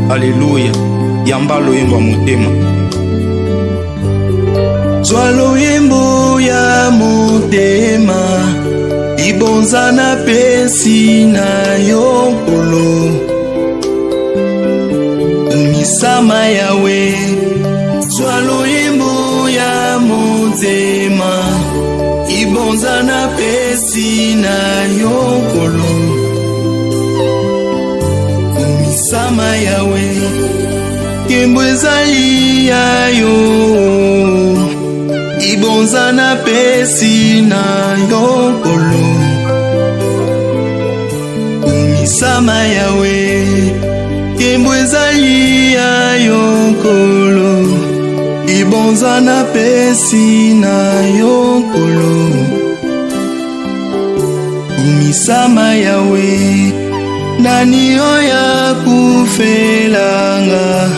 Alléluia. Yamba loyembo motema. Zwa loyembo ya motema, ibonza na pesi na yokolo. Misama yawe. Zwa loyembo ya motema, ibonza na pesi na yokolo. Misama yawe. Kembo ezali ya yo, ibonza na pesi na yokolo. Misama yawe. Kembo ezali ya yokolo, ibonza na pesi na yokolo. Misama yawe. Nani oya kufelanga,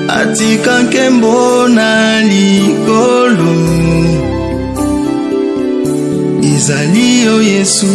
atika nkembo na likolo. Ezali yo Yesu.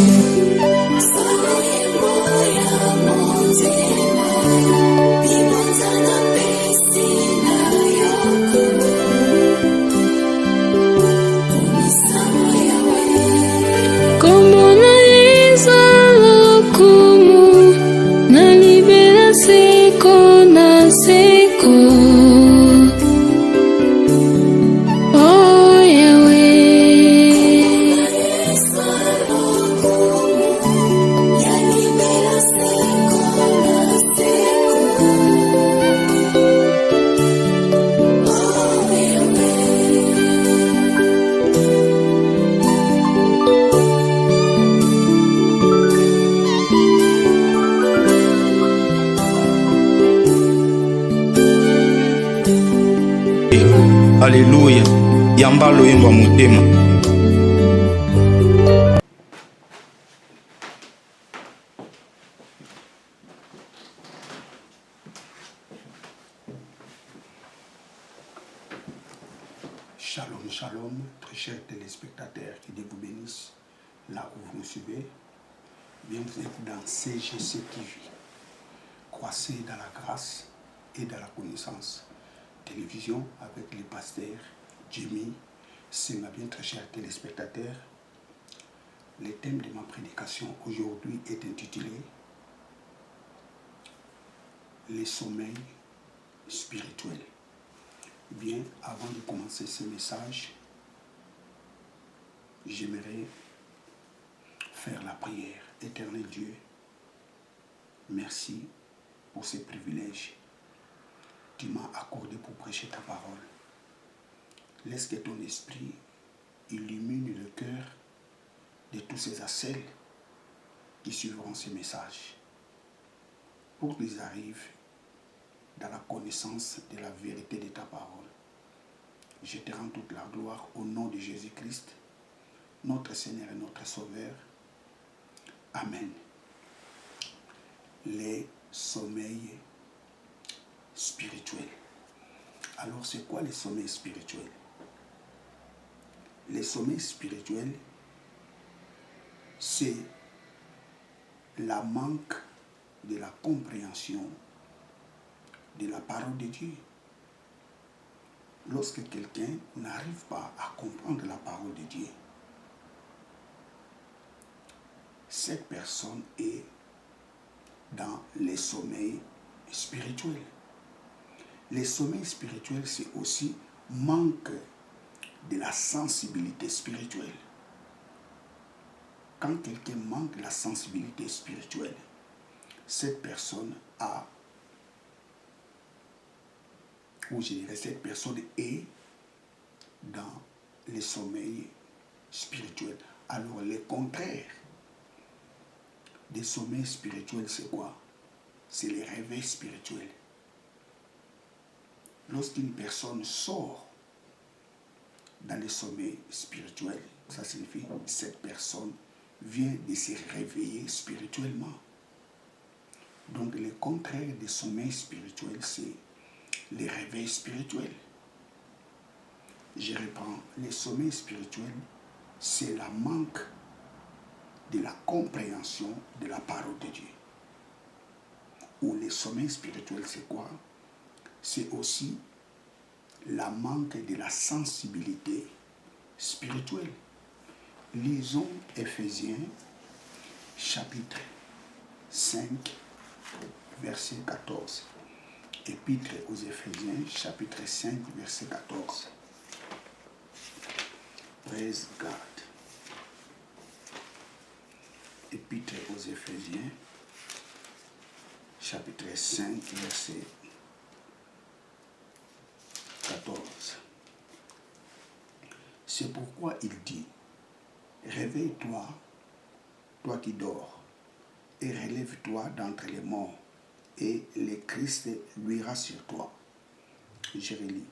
Alléluia. Yamba loyembo motema. Shalom, shalom, très chers téléspectateurs, que Dieu vous bénisse là où vous nous suivez. Bienvenue dans CGC TV. Croissez dans la grâce et dans la connaissance. Télévision avec le pasteur Jimmy. C'est ma bien très chers téléspectateurs. Le thème de ma prédication aujourd'hui est intitulé les sommeils spirituels. Bien, avant de commencer ce message, j'aimerais faire la prière. Éternel Dieu, merci pour ce privilège. Tu m'as accordé pour prêcher ta parole. Laisse que ton esprit illumine le cœur de tous ces celles qui suivront ce message, pour qu'ils arrivent dans la connaissance de la vérité de ta parole. Je te rends toute la gloire au nom de Jésus-Christ, notre Seigneur et notre Sauveur. Amen. Les sommeils spirituels. Alors, c'est quoi les sommeils spirituels? Les sommeils spirituels, c'est la manque de la compréhension de la parole de Dieu. Lorsque quelqu'un n'arrive pas à comprendre la parole de Dieu, cette personne est dans les sommeils spirituels. Les sommeils spirituels, c'est aussi manque de la sensibilité spirituelle. Quand quelqu'un manque de la sensibilité spirituelle, cette personne a, ou je dirais, cette personne est dans les sommeils spirituels. Alors, le contraire des sommeils spirituels, c'est quoi? C'est les réveils spirituels. Lorsqu'une personne sort dans les sommeils spirituels, ça signifie que cette personne vient de se réveiller spirituellement. Donc, le contraire des sommeils spirituels, c'est les réveils spirituels. Je reprends. Les sommeils spirituels, c'est la manque de la compréhension de la parole de Dieu. ou les sommets spirituels, c'est quoi? C'est aussi la manque de la sensibilité spirituelle. Lisons Éphésiens chapitre 5, verset 14. Épître aux Éphésiens chapitre 5, verset 14. Praise God. Épître aux Éphésiens chapitre 5, verset 14. C'est pourquoi il dit, réveille-toi, toi qui dors, et relève-toi d'entre les morts, et le Christ luira sur toi. Je relis.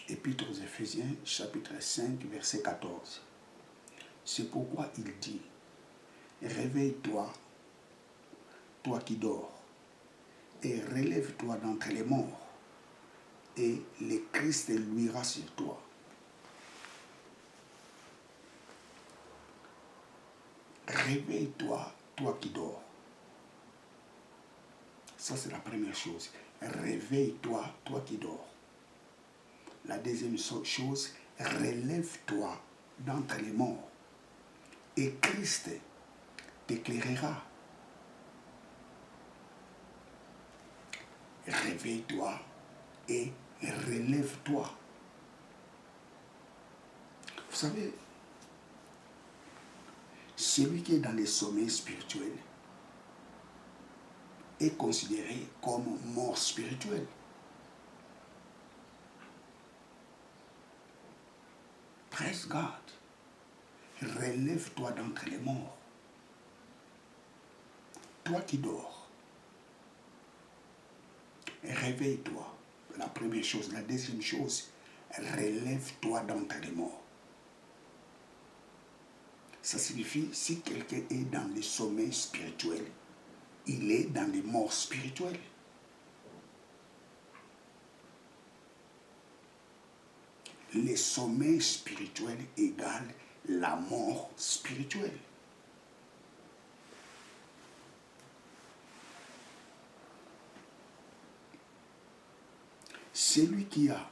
Épître aux Éphésiens, chapitre 5, verset 14. C'est pourquoi il dit, réveille-toi, toi qui dors, et relève-toi d'entre les morts, et le Christ luira sur toi. Réveille-toi, toi qui dors. Ça, c'est la première chose. Réveille-toi, toi qui dors. La deuxième chose, relève-toi d'entre les morts. Et Christ t'éclairera. Réveille-toi et relève-toi. Vous savez, celui qui est dans les sommets spirituels est considéré comme mort spirituel. Praise God. Relève-toi d'entre les morts. Toi qui dors, réveille-toi. La première chose. La deuxième chose, relève-toi d'entre les morts. Ça signifie, si quelqu'un est dans les sommets spirituels, il est dans les morts spirituelles. Les sommets spirituels égale la mort spirituelle. Celui qui a,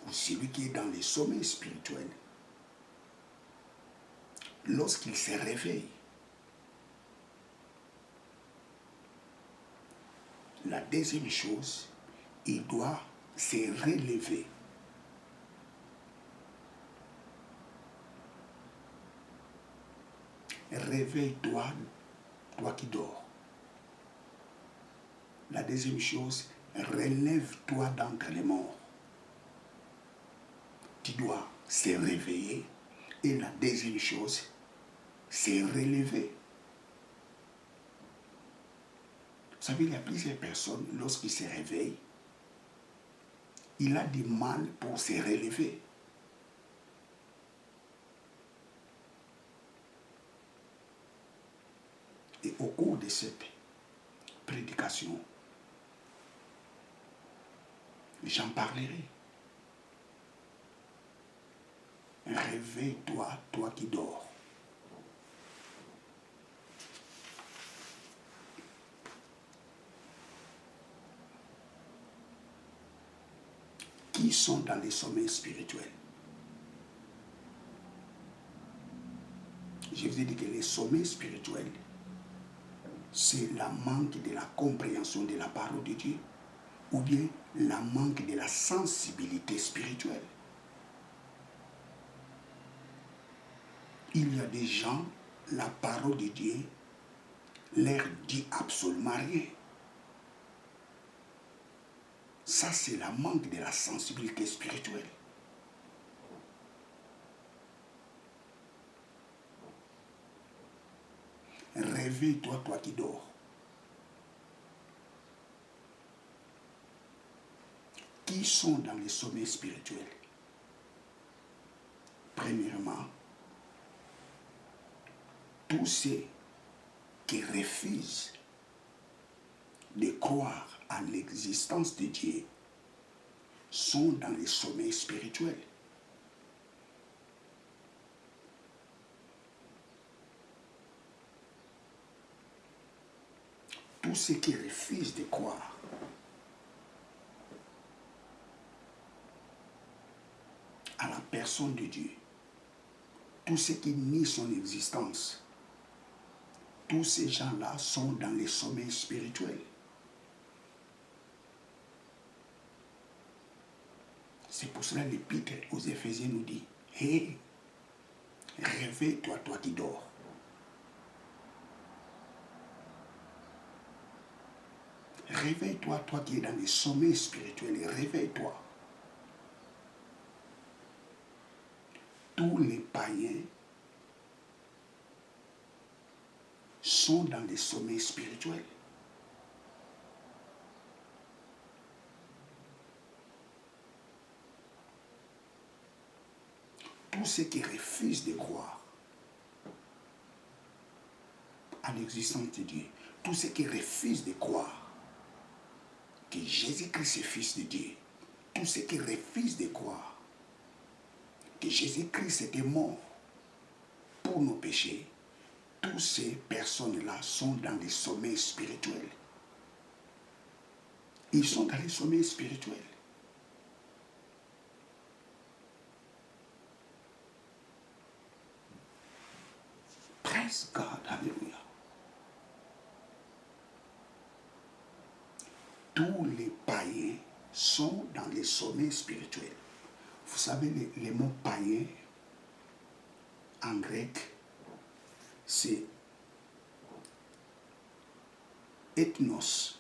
ou celui qui est dans les sommets spirituels, lorsqu'il se réveille, la deuxième chose, il doit se relever. Réveille-toi, toi qui dors. La deuxième chose, relève-toi d'entre les morts. Tu dois se réveiller. Et la deuxième chose, c'est relever. Vous savez, il y a plusieurs personnes, lorsqu'ils se réveillent, il a du mal pour se relever. Et au cours de cette prédication, j'en parlerai. Réveille-toi, toi qui dors. Qui sont dans les sommets spirituels? Je vous ai dit que les sommets spirituels, c'est la manque de la compréhension de la parole de Dieu ou bien la manque de la sensibilité spirituelle. Il y a des gens, la parole de Dieu leur dit absolument rien. Ça, c'est la manque de la sensibilité spirituelle. Réveille-toi, toi qui dors. Qui sont dans les sommets spirituels? Premièrement, tous ceux qui refusent de croire à l'existence de Dieu sont dans les sommets spirituels. tous ceux qui refusent de croire à la personne de Dieu, tous ceux qui nient son existence, tous ces gens-là sont dans les sommets spirituels. C'est pour cela que l'Épître aux Éphésiens nous dit, hé, réveille-toi, toi qui dors. Réveille-toi, toi qui es dans les sommets spirituels, réveille-toi. Tous les païens sont dans les sommets spirituels. Tous ceux qui refusent de croire à l'existence de Dieu, tous ceux qui refusent de croire que Jésus-Christ est Fils de Dieu, tous ceux qui refusent de croire que Jésus-Christ était mort pour nos péchés, toutes ces personnes-là sont dans les sommets spirituels. Ils sont dans les sommets spirituels. Praise God, alléluia. Tous les païens sont dans les sommets spirituels. Vous savez, les mots païens en grec, c'est ethnos.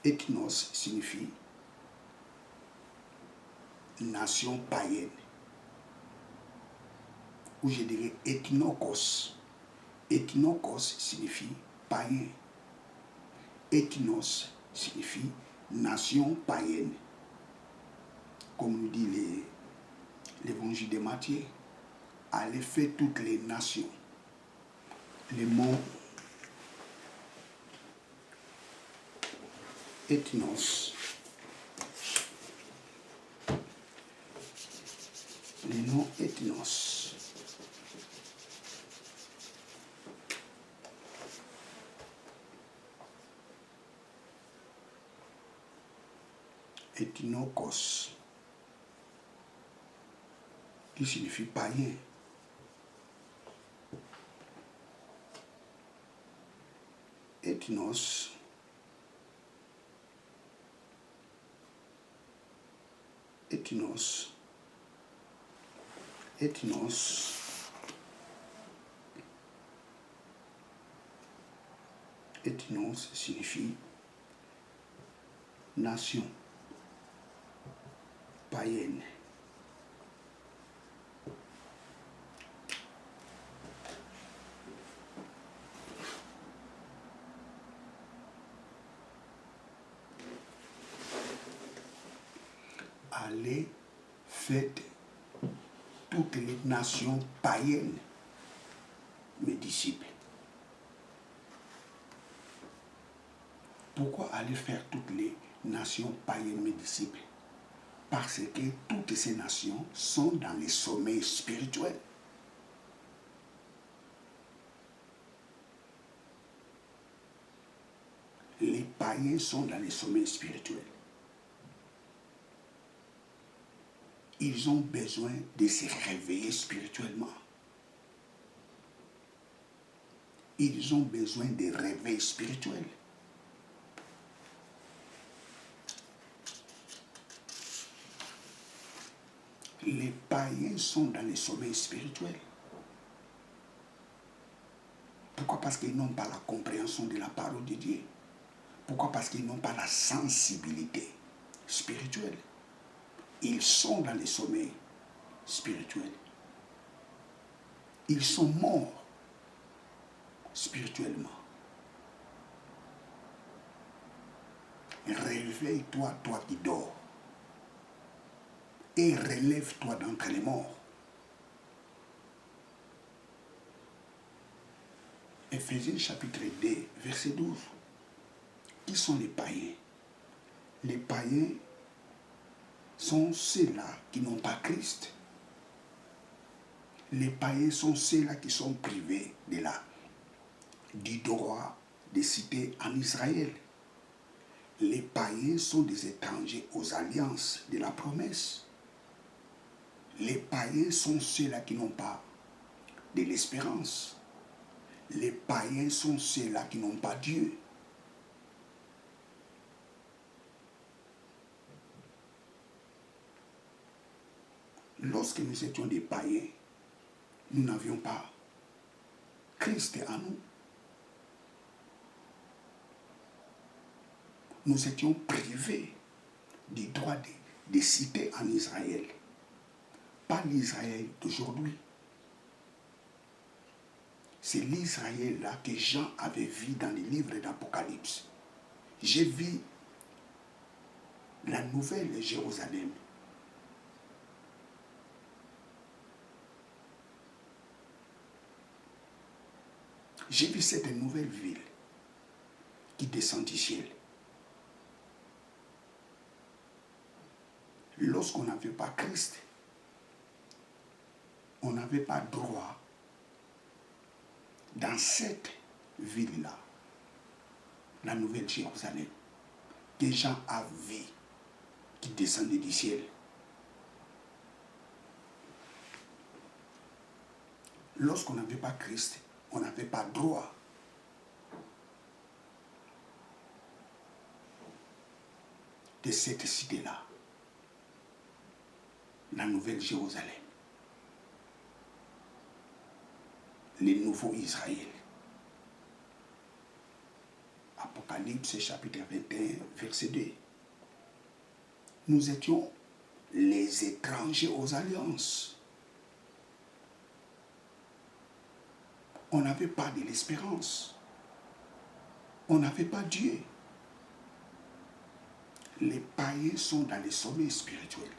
Ethnos signifie nation païenne. Ou je dirais ethnokos. Ethnokos signifie païen. Ethnos signifie nation païenne. Comme nous dit l'évangile de Matthieu, allez faire toutes les nations. Les mots ethnos, les noms ethnos, ethnokos, qui signifie païen. Ethnos, ethnos, ethnos, ethnos signifie nation païenne. Allez, faites toutes les nations païennes mes disciples. Pourquoi aller faire toutes les nations païennes mes disciples? Parce que toutes ces nations sont dans les sommets spirituels. Les païens sont dans les sommets spirituels. Ils ont besoin de se réveiller spirituellement. Ils ont besoin de réveil spirituel. Les païens sont dans les sommets spirituels. Pourquoi? Parce qu'ils n'ont pas la compréhension de la parole de Dieu. Pourquoi? Parce qu'ils n'ont pas la sensibilité spirituelle. Ils sont dans les sommets spirituels. Ils sont morts spirituellement. Réveille-toi, toi qui dors. Et relève-toi d'entre les morts. Éphésiens chapitre 2, verset 12. Qui sont les païens? Les païens sont ceux-là qui n'ont pas Christ. Les païens sont ceux-là qui sont privés de la du droit des cités en Israël. Les païens sont des étrangers aux alliances de la promesse. Les païens sont ceux-là qui n'ont pas de l'espérance. Les païens sont ceux-là qui n'ont pas Dieu. Lorsque nous étions des païens, nous n'avions pas Christ en nous. Nous étions privés du droit de citer en Israël. Pas l'Israël d'aujourd'hui. C'est l'Israël-là que Jean avait vu dans les livres d'Apocalypse. J'ai vu la nouvelle Jérusalem. J'ai vu cette nouvelle ville qui descend du ciel. Lorsqu'on n'avait pas Christ, on n'avait pas droit dans cette ville-là, la nouvelle Jérusalem, que Jean a vu qui descendait du ciel. Lorsqu'on n'avait pas Christ, on n'avait pas droit de cette cité-là, la nouvelle Jérusalem, le nouveau Israël. Apocalypse chapitre 21, verset 2. Nous étions les étrangers aux alliances. On n'avait pas de l'espérance. On n'avait pas Dieu. Les païens sont dans les sommets spirituels.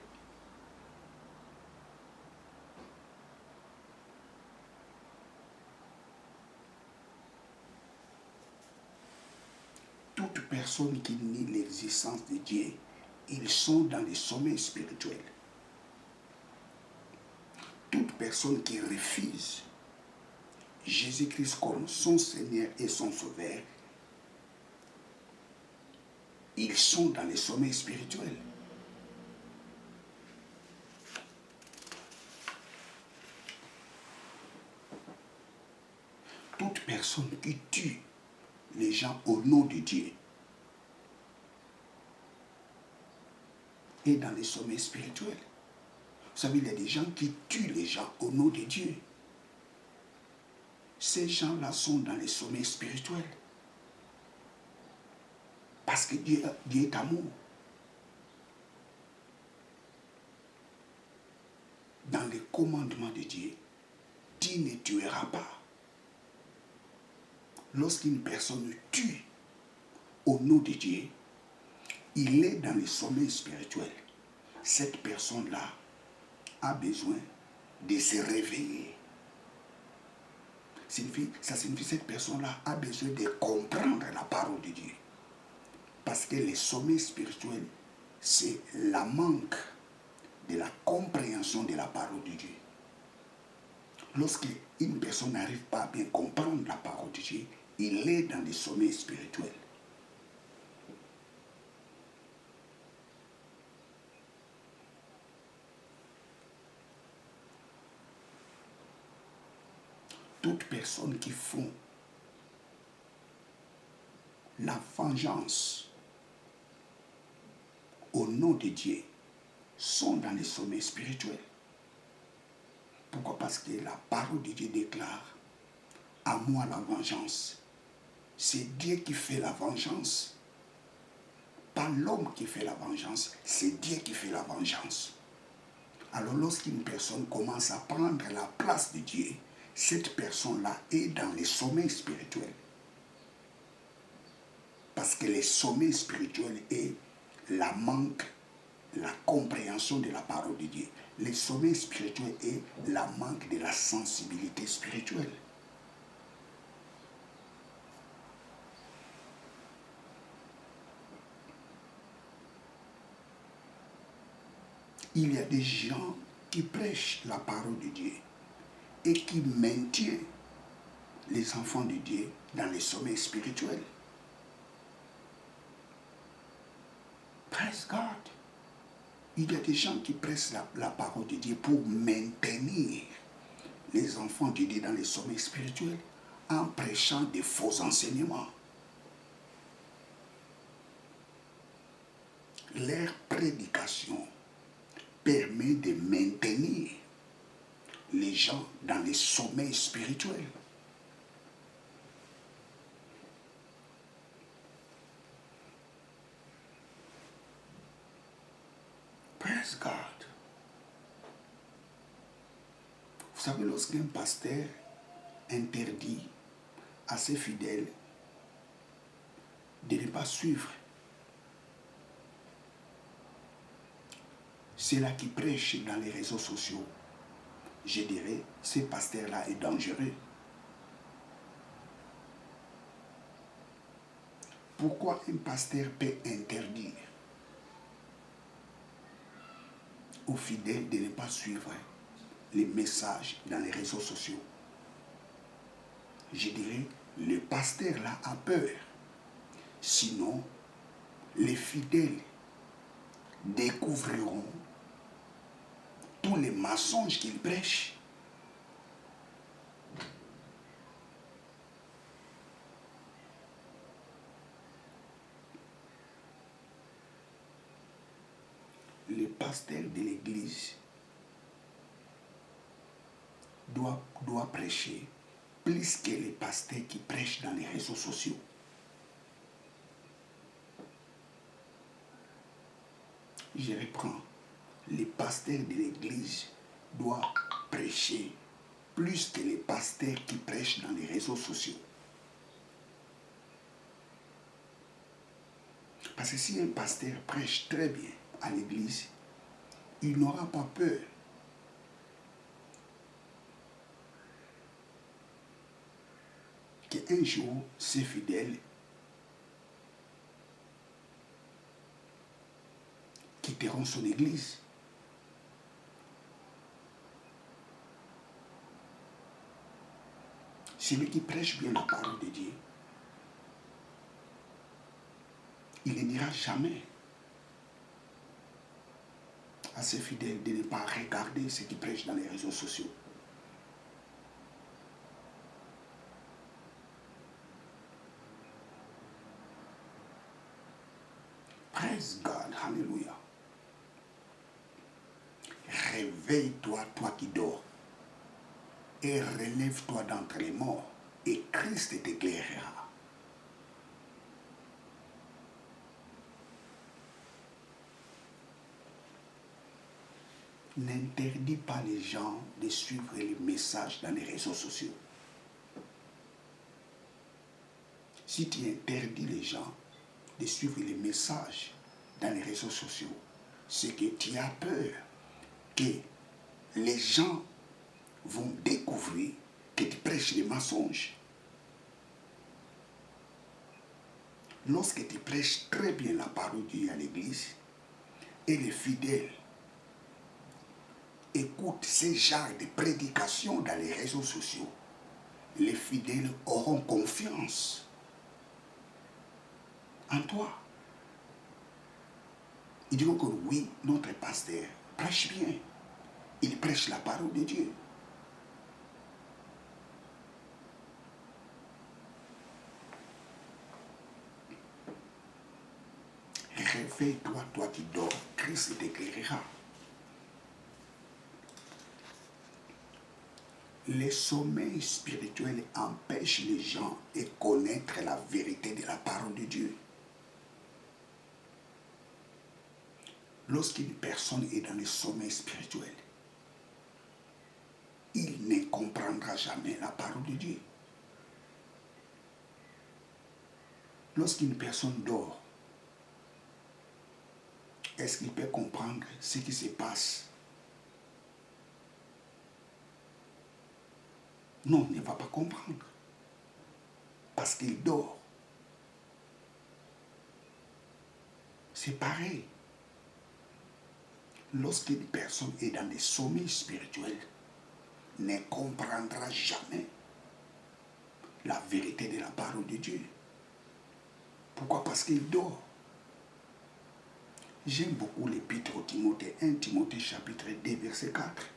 Toute personne qui nie l'existence de Dieu, ils sont dans les sommets spirituels. Toute personne qui refuse Jésus-Christ comme son Seigneur et son Sauveur, ils sont dans les sommets spirituels. Toute personne qui tue les gens au nom de Dieu est dans les sommets spirituels. Vous savez, il y a des gens qui tuent les gens au nom de Dieu. Ces gens-là sont dans les sommets spirituels. Parce que Dieu est amour. Dans les commandements de Dieu, tu ne tueras pas. Lorsqu'une personne tue au nom de Dieu, il est dans les sommets spirituels. Cette personne-là a besoin de se réveiller. Ça signifie que cette personne-là a besoin de comprendre la parole de Dieu. Parce que les sommets spirituels, c'est la manque de la compréhension de la parole de Dieu. Lorsqu'une personne n'arrive pas à bien comprendre la parole de Dieu, il est dans les sommets spirituels. Toute personne qui font la vengeance au nom de Dieu sont dans les sommets spirituels. Pourquoi? Parce que la parole de Dieu déclare: à moi la vengeance. C'est Dieu qui fait la vengeance. Pas l'homme qui fait la vengeance, c'est Dieu qui fait la vengeance. Alors lorsqu'une personne commence à prendre la place de Dieu, cette personne-là est dans les sommets spirituels. Parce que les sommets spirituels est la manque, la compréhension de la parole de Dieu. Les sommets spirituels est la manque de la sensibilité spirituelle. Il y a des gens qui prêchent la parole de Dieu et qui maintiennent les enfants de Dieu dans les sommets spirituels. Praise God. Il y a des gens qui pressent la parole de Dieu pour maintenir les enfants de Dieu dans les sommets spirituels en prêchant des faux enseignements. Leur prédication permet de maintenir les gens dans les sommets spirituels. Praise God. Vous savez, lorsqu'un pasteur interdit à ses fidèles de ne pas suivre ceux-là qui prêchent dans les réseaux sociaux, je dirais, ce pasteur-là est dangereux. Pourquoi un pasteur peut interdire aux fidèles de ne pas suivre les messages dans les réseaux sociaux? Je dirais, le pasteur là a peur. Sinon, les fidèles découvriront tous les mensonges qu'il prêche. Le pasteur de l'église doit prêcher plus que les pasteurs qui prêchent dans les réseaux sociaux. Je reprends. Les pasteurs de l'église doivent prêcher plus que les pasteurs qui prêchent dans les réseaux sociaux. Parce que si un pasteur prêche très bien à l'église, il n'aura pas peur qu'un jour, ses fidèles quitteront son église. Celui qui prêche bien la parole de Dieu, il ne dira jamais à ses fidèles de ne pas regarder ce qu'il prêche dans les réseaux sociaux. Praise God, hallelujah. Réveille-toi, toi qui dors, et relève-toi d'entre les morts, et Christ t'éclairera. N'interdis pas les gens de suivre les messages dans les réseaux sociaux. Si tu interdis les gens de suivre les messages dans les réseaux sociaux, c'est que tu as peur que les gens vont découvrir que tu prêches des mensonges. Lorsque tu prêches très bien la parole de Dieu à l'église et les fidèles écoutent ce genre de prédication dans les réseaux sociaux, les fidèles auront confiance en toi. Ils diront que oui, notre pasteur prêche bien. Il prêche la parole de Dieu. Réveille-toi, toi qui dors, Christ t'éclairera. Les sommets spirituels empêchent les gens de connaître la vérité de la parole de Dieu. Lorsqu'une personne est dans les sommets spirituels, il ne comprendra jamais la parole de Dieu. Lorsqu'une personne dort, est-ce qu'il peut comprendre ce qui se passe? Non, il ne va pas comprendre. Parce qu'il dort. C'est pareil. Lorsqu'une personne est dans des sommets spirituels, ne comprendra jamais la vérité de la parole de Dieu. Pourquoi? Parce qu'il dort. J'aime beaucoup l'épître au Timothée, 1 Timothée chapitre 2 verset 4.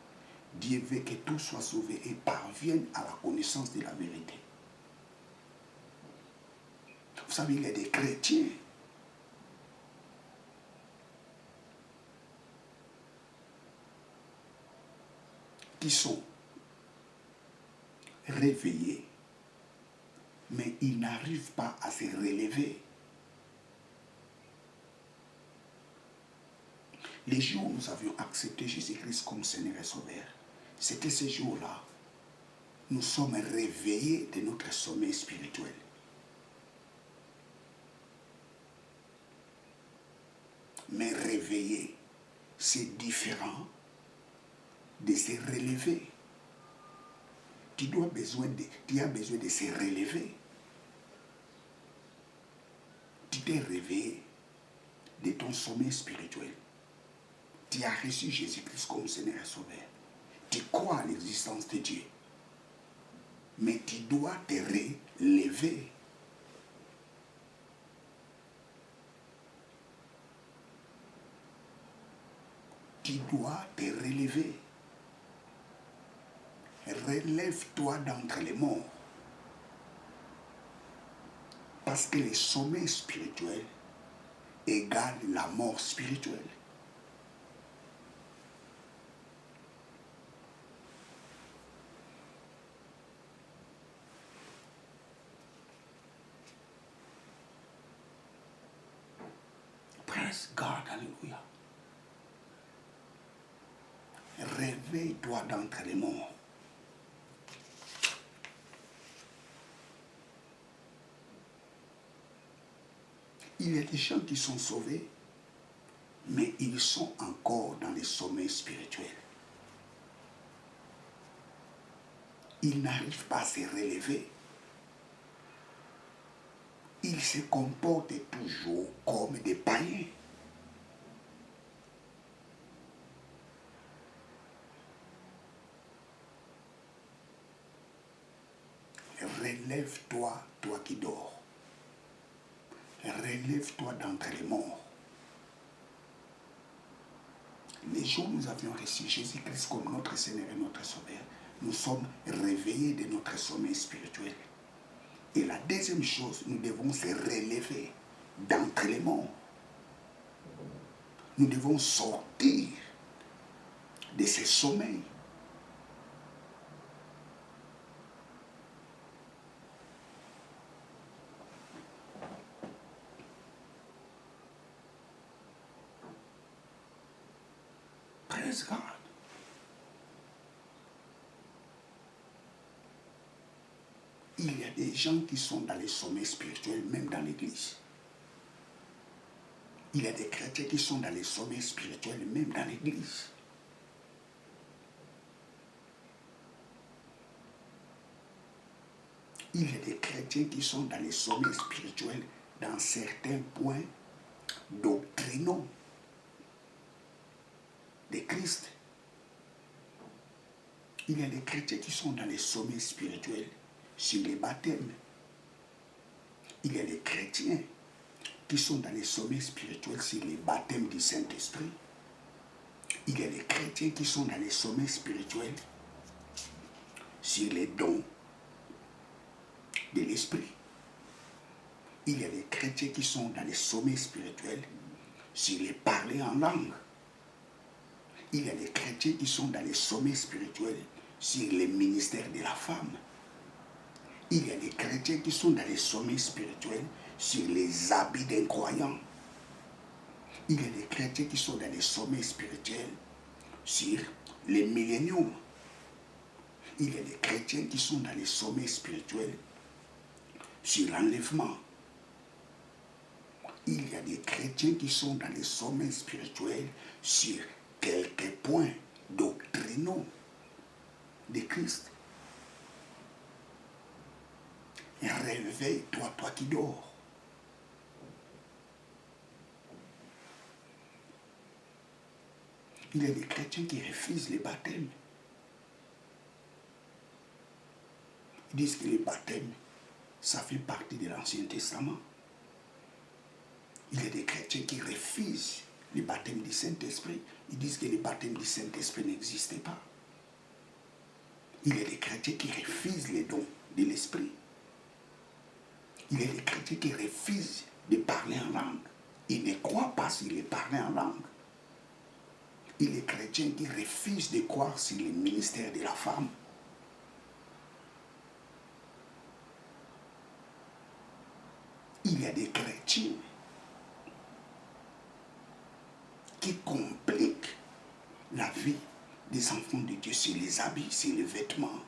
Dieu veut que tous soient sauvés et parviennent à la connaissance de la vérité. Vous savez, il y a des chrétiens qui sont réveillés, mais ils n'arrivent pas à se relever. Les jours où nous avions accepté Jésus-Christ comme Seigneur et Sauveur, c'était ces jours-là, nous sommes réveillés de notre sommeil spirituel. Mais réveiller, c'est différent de se relever. Tu as besoin de se relever. Tu t'es réveillé de ton sommeil spirituel. Tu as reçu Jésus-Christ comme Seigneur et Sauveur. Tu crois à l'existence de Dieu. Mais tu dois te relever. Tu dois te relever. Relève-toi d'entre les morts. Parce que le sommeil spirituel égale la mort spirituelle. Praise God, alléluia. Réveille-toi d'entre les morts. Il y a des gens qui sont sauvés, mais ils sont encore dans le sommeil spirituel. Ils n'arrivent pas à se relever. Ils se comportent toujours comme des païens. Relève-toi, toi qui dors. Relève-toi d'entre les morts. Les jours où nous avions reçu Jésus-Christ comme notre Seigneur et notre Sauveur, nous sommes réveillés de notre sommeil spirituel. Et la deuxième chose, nous devons se relever d'entre les morts. Nous devons sortir de ce sommeil. Praise God. Il y a des gens qui sont dans les sommets spirituels, même dans l'église. Il y a des chrétiens qui sont dans les sommets spirituels, même dans l'église. Il y a des chrétiens qui sont dans les sommets spirituels dans certains points doctrinaux de Christ. Il y a des chrétiens qui sont dans les sommets spirituels sur les baptêmes. Il y a des chrétiens qui sont dans les sommets spirituels sur les baptêmes du Saint-Esprit. Il y a des chrétiens qui sont dans les sommets spirituels sur les dons de l'Esprit. Il y a des chrétiens qui sont dans les sommets spirituels sur les parler en langue. Il y a des chrétiens qui sont dans les sommets spirituels sur les ministères de la femme. Il y a des chrétiens qui sont dans les sommets spirituels sur les habits d'un croyant. Il y a des chrétiens qui sont dans les sommets spirituels sur les milléniums. Il y a des chrétiens qui sont dans les sommets spirituels sur l'enlèvement. Il y a des chrétiens qui sont dans les sommets spirituels sur quelques points doctrinaux de Christ. Réveille-toi, toi qui dors. Il y a des chrétiens qui refusent les baptêmes. Ils disent que les baptêmes, Ça fait partie de l'Ancien Testament. Il y a des chrétiens qui refusent le baptême du Saint-Esprit. Ils disent que le baptême du Saint-Esprit n'existait pas. Il y a des chrétiens qui refusent les dons de l'Esprit. Il y a des chrétiens qui refusent de parler en langue. Ils ne croient pas s'il est parlé en langue. Il y a des chrétiens qui refusent de croire sur le ministère de la femme. Il y a des chrétiens qui compliquent la vie des enfants de Dieu sur les habits, sur les vêtements.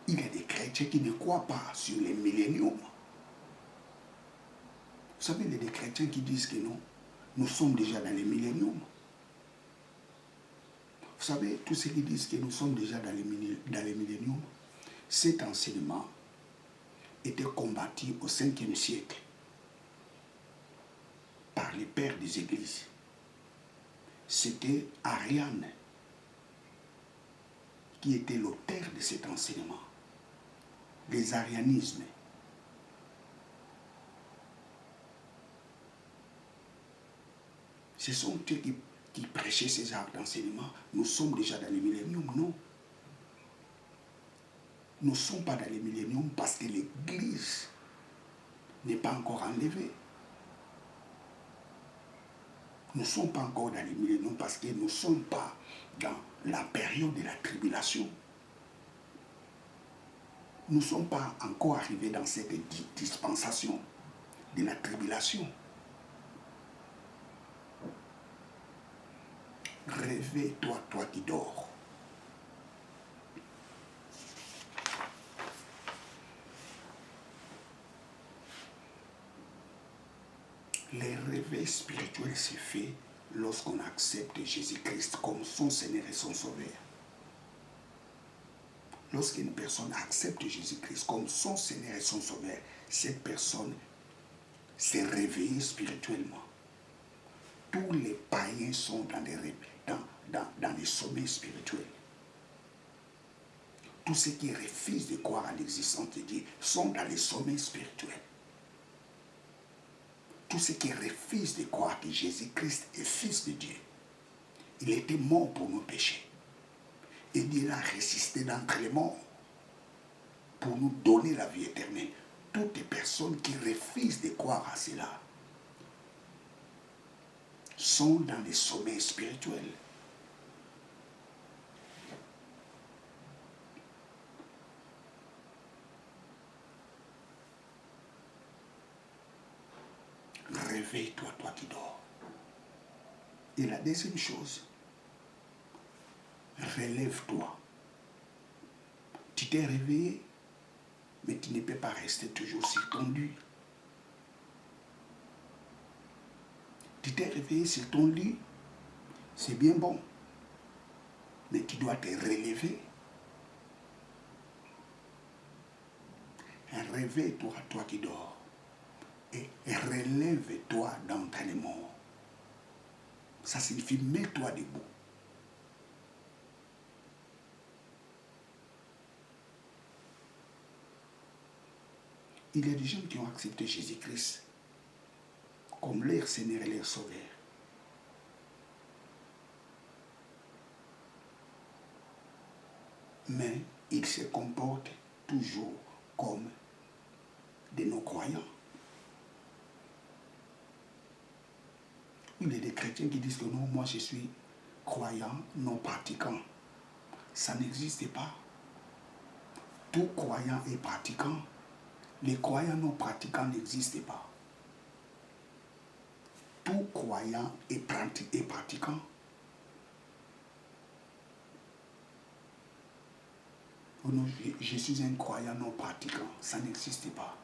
Il y a des chrétiens qui ne croient pas sur les milléniums. Vous savez, il y a des chrétiens qui disent que non, nous sommes déjà dans les milléniums. Vous savez, tous ceux qui disent que nous sommes déjà dans les milléniums, cet enseignement était combattu au 5e siècle par les pères des églises. C'était Ariane qui était l'auteur de cet enseignement. Les arianismes. Ce sont eux qui prêchaient ces genres d'enseignement. Nous sommes déjà dans les milléniums, non. Nous ne sommes pas dans les milléniums parce que l'Église n'est pas encore enlevée. Nous ne sommes pas encore dans les milléniums parce que nous ne sommes pas dans la période de la tribulation. Nous ne sommes pas encore arrivés dans cette dispensation de la tribulation. Réveille-toi, toi qui dors. Le réveil spirituel se fait lorsqu'on accepte Jésus-Christ comme son Seigneur et son Sauveur. Lorsqu'une personne accepte Jésus-Christ comme son Seigneur et son Sauveur, cette personne s'est réveillée spirituellement. Tous les païens sont dans les sommets spirituels. Tous ceux qui refusent de croire à l'existence de Dieu sont dans les sommets spirituels. Tous ceux qui refusent de croire que Jésus-Christ est Fils de Dieu, il était mort pour nos péchés. Et Dieu a résisté d'entre les morts pour nous donner la vie éternelle. Toutes les personnes qui refusent de croire à cela sont dans les sommets spirituels. Réveille-toi, toi qui dors. Et la deuxième chose, relève-toi. Tu t'es réveillé, mais tu ne peux pas rester toujours sur ton lit. Tu t'es réveillé sur ton lit, c'est bien bon, mais tu dois te relever. Réveille-toi, toi qui dors, et relève-toi d'entre les morts. Ça signifie mets-toi debout. Il y a des gens qui ont accepté Jésus-Christ comme leur Seigneur et leur Sauveur. Mais ils se comportent toujours comme des non-croyants. Il y a des chrétiens qui disent que non, moi je suis croyant, non pratiquant. Ça n'existe pas. Tout croyant est pratiquant. Les croyants non pratiquants n'existent pas. Tout croyant est pratiquant. Oh non, je suis un croyant non pratiquant. Ça n'existe pas.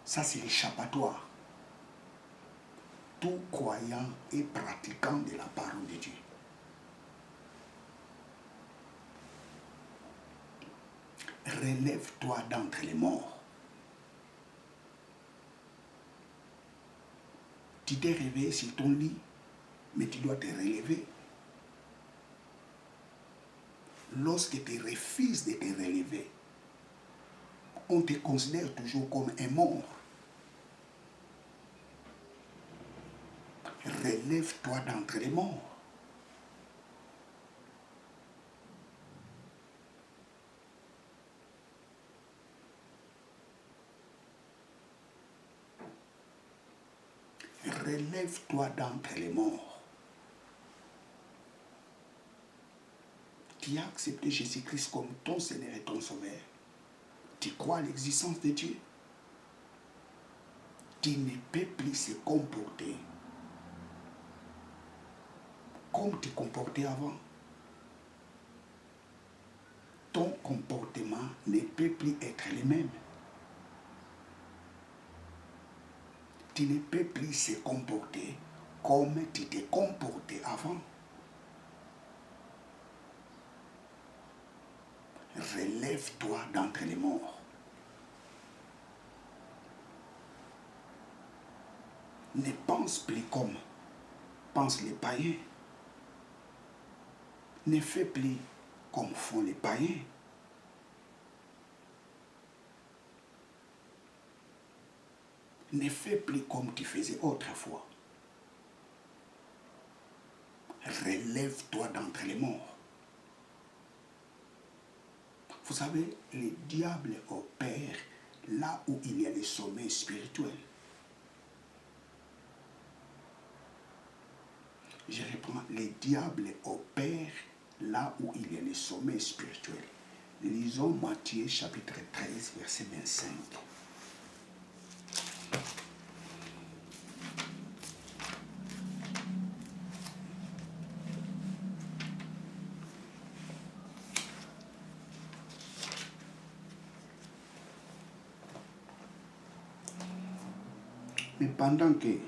Ça, c'est l'échappatoire. Tout croyant est pratiquant de la parole de Dieu. Relève-toi d'entre les morts. Tu t'es réveillé sur ton lit, mais tu dois te relever. Lorsque tu refuses de te relever, on te considère toujours comme un mort. Relève-toi d'entre les morts. Relève-toi d'entre les morts. Tu as accepté Jésus-Christ comme ton Seigneur et ton Sauveur. Tu crois à l'existence de Dieu. Tu ne peux plus se comporter comme tu te comportais avant. Ton comportement ne peut plus être le même. Tu ne peux plus se comporter comme tu te comportais avant. Relève-toi d'entre les morts. Ne pense plus comme pensent les païens. Ne fais plus comme font les païens. Ne fais plus comme tu faisais autrefois. Relève-toi d'entre les morts. Vous savez, le diable opère là où il y a le sommeil spirituel. Je reprends, le diable opère là où il y a le sommeil spirituel. Lisons Matthieu chapitre 13, verset 25. Mais pendant que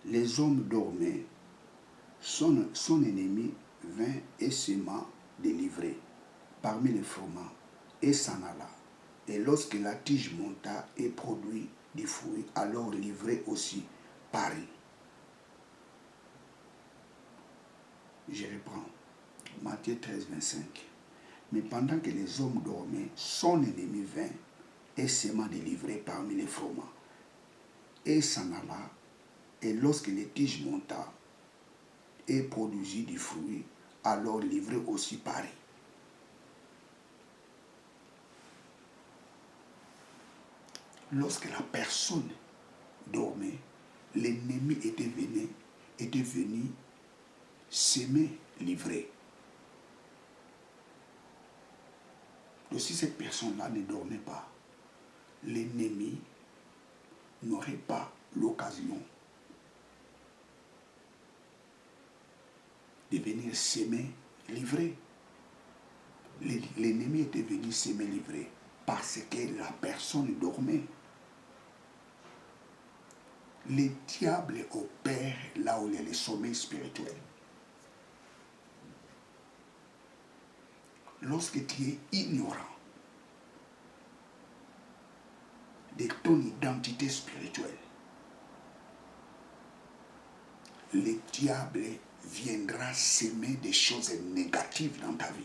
les hommes dormaient, son ennemi vint et sema délivré parmi les froment et s'en alla. Et lorsque la tige monta et produit du fruit, alors livré aussi parut. Je reprends. Matthieu 13, 25. Mais pendant que les hommes dormaient, son ennemi vint et sema délivré parmi les froment et s'en alla. Et lorsque les tiges monta et produisit du fruit, alors livré aussi parut. Lorsque la personne dormait, l'ennemi était venu s'aimer livrer. Donc si cette personne-là ne dormait pas, l'ennemi n'aurait pas l'occasion de venir s'aimer livrer. L'ennemi était venu s'aimer livrer parce que la personne dormait. Le diable opère là où il y a le sommeil spirituel. Lorsque tu es ignorant de ton identité spirituelle, le diable viendra s'aimer des choses négatives dans ta vie.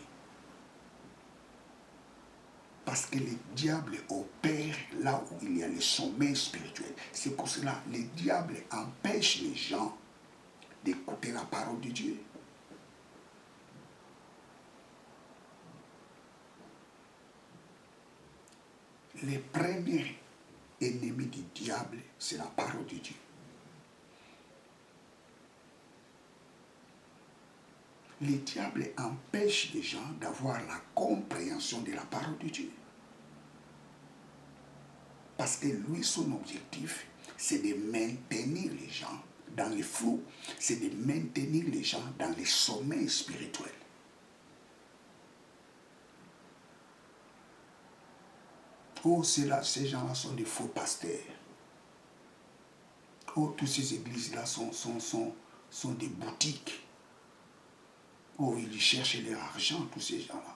Parce que le diable opère là où il y a le sommeil spirituel. C'est pour cela que le diable empêche les gens d'écouter la parole de Dieu. Le premier ennemi du diable, c'est la parole de Dieu. Le diable empêche les gens d'avoir la compréhension de la parole de Dieu. Parce que lui, son objectif, c'est de maintenir les gens dans le flou, c'est de maintenir les gens dans le sommeil spirituel. Oh, ces gens-là sont des faux pasteurs. Oh, toutes ces églises-là sont des boutiques. Oh, ils cherchent leur argent, tous ces gens-là.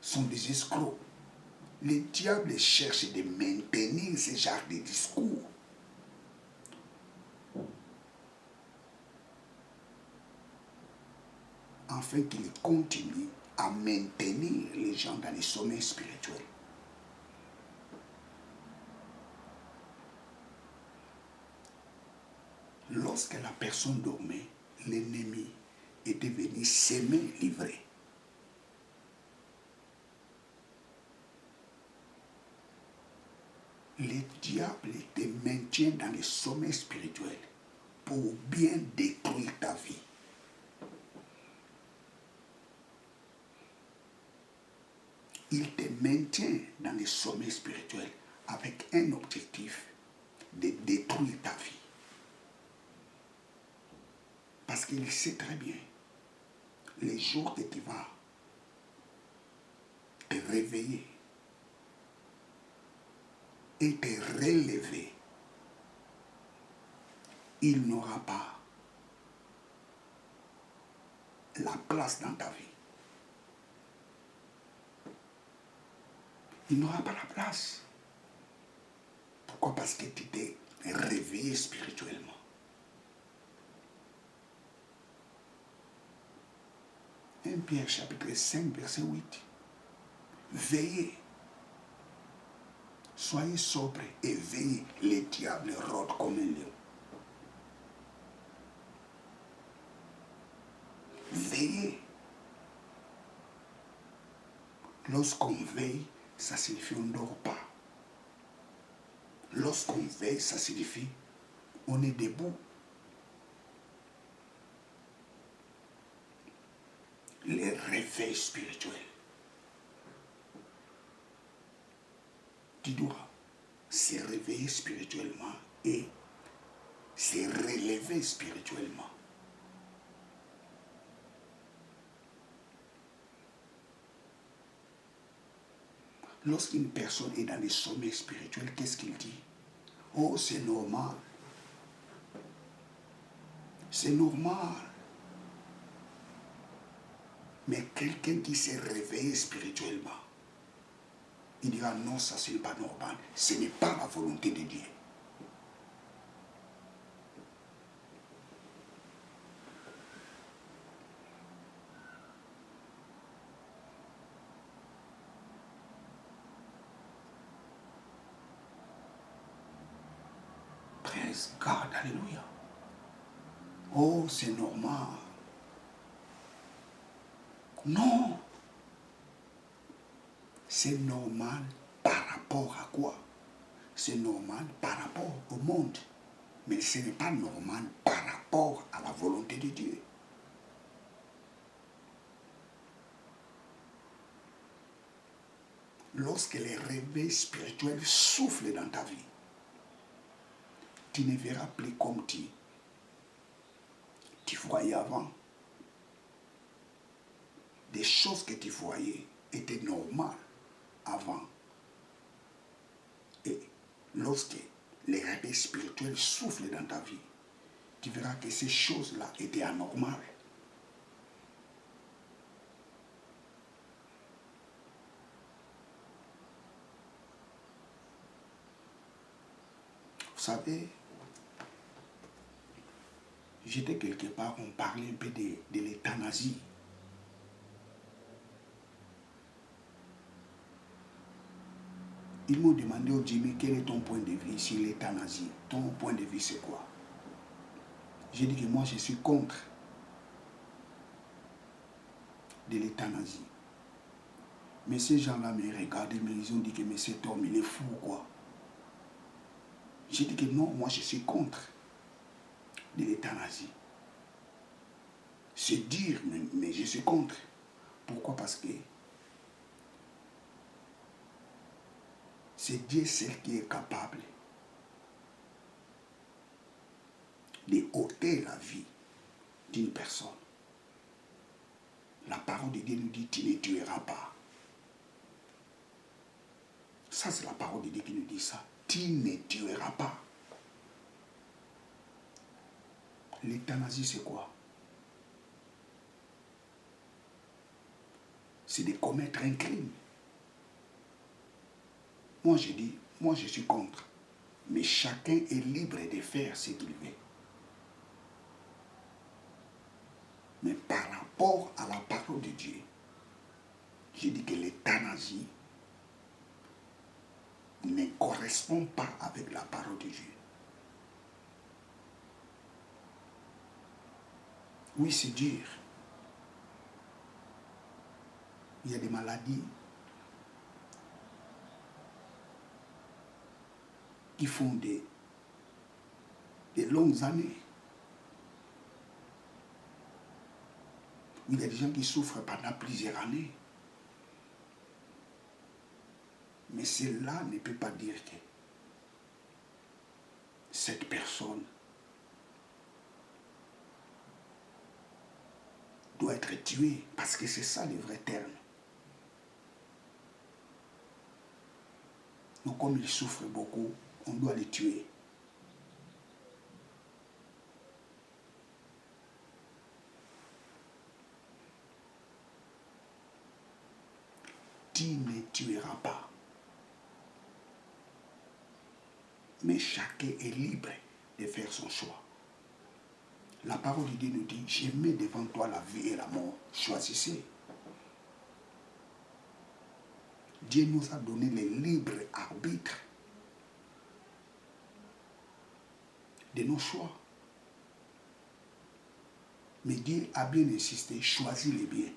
Sont des escrocs. Le diable cherche de maintenir ce genre de discours. Afin qu'il continue à maintenir les gens dans les sommets spirituels. Lorsque la personne dormait, l'ennemi était venu s'aimer livrer. Le diable te maintient dans les sommets spirituels pour bien détruire ta vie. Il te maintient dans les sommets spirituels avec un objectif de détruire ta vie. Parce qu'il sait très bien, les jours que tu vas te réveiller et te relever, il n'aura pas la place dans ta vie. Il n'aura pas la place. Pourquoi? Parce que tu t'es réveillé spirituellement. 1 Pierre chapitre 5 verset 8. Veillez. Soyez sobres et veillez. Le diable rôde comme un lion. Veillez. Lorsqu'on veille, ça signifie on ne dort pas. Lorsqu'on veille, ça signifie on est debout. Les réveils spirituels. Tu dois se réveiller spirituellement et se relever spirituellement. Lorsqu'une personne est dans les sommets spirituels, qu'est-ce qu'il dit? Oh, c'est normal. C'est normal. Mais quelqu'un qui s'est réveillé spirituellement, il dira non, ça ce n'est pas normal. Ce n'est pas la volonté de Dieu. Praise God, alléluia. Oh, c'est normal. Non. C'est normal par rapport à quoi? C'est normal par rapport au monde. Mais ce n'est pas normal par rapport à la volonté de Dieu. Lorsque les réveils spirituels soufflent dans ta vie, tu ne verras plus comme tu voyais avant. Des choses que tu voyais étaient normales avant. Et lorsque les réveils spirituels soufflent dans ta vie, tu verras que ces choses-là étaient anormales. Vous savez, j'étais quelque part, on parlait un peu de l'euthanasie. Ils m'ont demandé au Jimmy, quel est ton point de vue sur l'euthanasie? Ton point de vue, c'est quoi? J'ai dit que moi, je suis contre de l'euthanasie. Mais ces gens-là me regardaient, mais ils ont dit que mais cet homme, il est fou ou quoi? J'ai dit que non, moi, je suis contre de l'euthanasie. C'est dire, mais je suis contre. Pourquoi? Parce que c'est Dieu seul qui est capable de ôter la vie d'une personne. La parole de Dieu nous dit, tu ne tueras pas. Ça, c'est la parole de Dieu qui nous dit ça. Tu ne tueras pas. L'euthanasie, c'est quoi? C'est de commettre un crime. Moi, je dis, moi, je suis contre. Mais chacun est libre de faire ce qu'il veut. Mais par rapport à la parole de Dieu, J'ai dit que l'euthanasie ne correspond pas avec la parole de Dieu. Oui, c'est dur. Il y a des maladies qui font des longues années. Il y a des gens qui souffrent pendant plusieurs années. Mais cela ne peut pas dire que cette personne doit être tuée, parce que c'est ça le vrai terme. Donc comme il souffre beaucoup, on doit les tuer. Tu ne tueras pas. Mais chacun est libre de faire son choix. La parole de Dieu nous dit, je mets devant toi la vie et la mort. Choisissez. Dieu nous a donné le libre arbitre de nos choix. Mais Dieu a bien insisté, choisis les biens.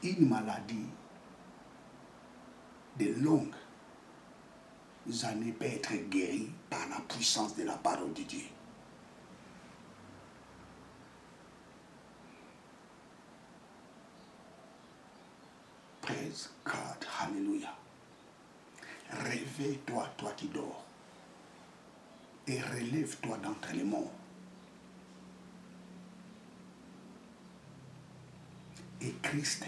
Une maladie de longues années peut être guérie par la puissance de la parole de Dieu. Praise God, hallelujah. Réveille-toi, toi qui dors, et relève-toi d'entre les morts. Et Christ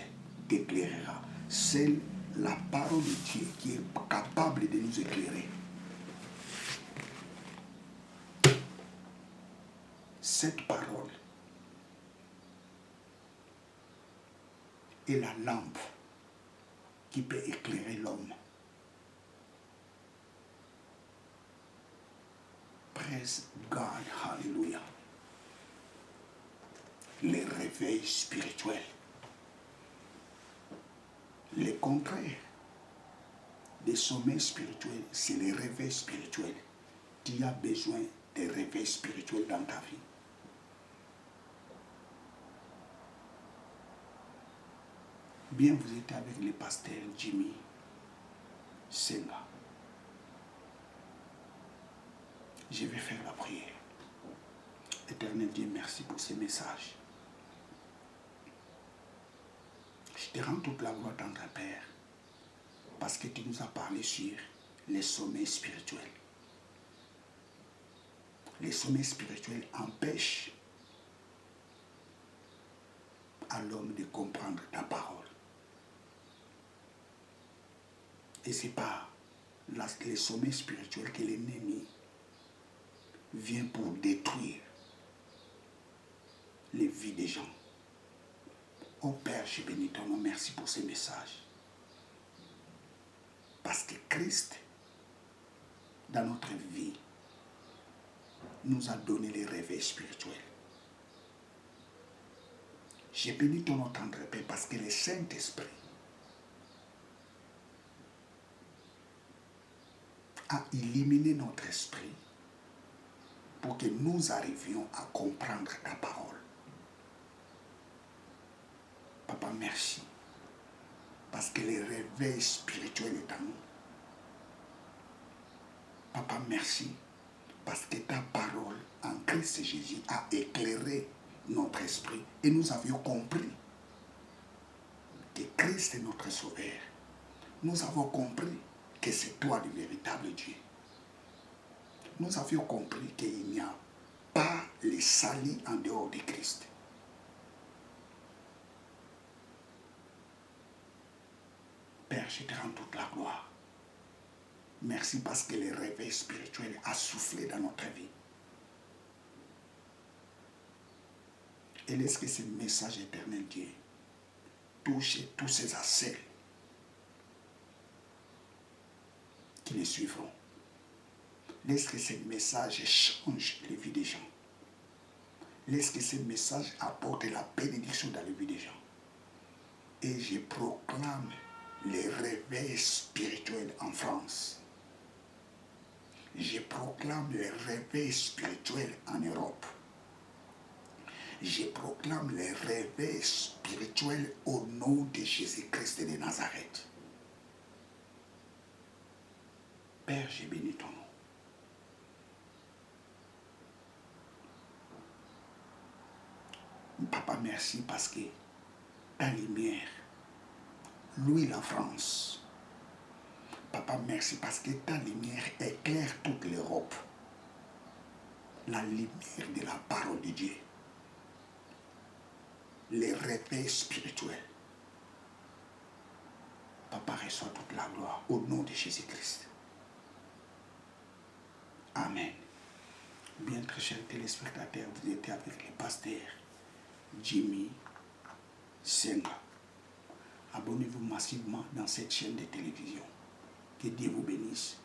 t'éclairera. C'est la parole de Dieu qui est capable de nous éclairer. Cette parole est la lampe qui peut éclairer l'homme. Praise God, hallelujah. Les réveils spirituels. Le contraire des sommets spirituels, c'est les réveils spirituels. Tu as besoin de réveils spirituels dans ta vie. Bien, vous êtes avec le pasteur Jimmy Senga. Je vais faire la prière. Éternel Dieu, merci pour ces messages. Je te rends toute la gloire dans ta Père, parce que tu nous as parlé sur les sommets spirituels. Les sommets spirituels empêchent à l'homme de comprendre ta parole. Et c'est par les sommets spirituels que l'ennemi vient pour détruire les vies des gens. Oh Père, je bénis ton nom, merci pour ces messages. Parce que Christ, dans notre vie, nous a donné les réveils spirituels. J'ai béni ton nom, tendre Père, parce que le Saint-Esprit a éliminé notre esprit pour que nous arrivions à comprendre ta parole. Papa, merci. Parce que le réveil spirituel est en nous. Papa, merci. Parce que ta parole en Christ Jésus a éclairé notre esprit. Et nous avions compris que Christ est notre sauveur. Nous avons compris que c'est toi le véritable Dieu. Nous avions compris qu'il n'y a pas les salis en dehors de Christ. Père, je te rends toute la gloire. Merci parce que le réveil spirituel a soufflé dans notre vie. Et laisse que ce message éternel, Dieu, touche tous ces accès qui les suivront. Laisse que ce message change les vies des gens. Laisse que ce message apporte la bénédiction dans la vie des gens. Et je proclame les réveils spirituels en France. Je proclame les réveils spirituels en Europe. Je proclame les réveils spirituels au nom de Jésus-Christ de Nazareth. Père, j'ai béni ton nom. Papa, merci parce que ta lumière louit la France. Papa, merci parce que ta lumière éclaire toute l'Europe. La lumière de la parole de Dieu. Les réveils spirituels. Papa, reçois toute la gloire au nom de Jésus-Christ. Amen. Bien, très chers téléspectateurs, vous êtes avec le pasteur Jimmy Senga. Abonnez-vous massivement dans cette chaîne de télévision. Que Dieu vous bénisse.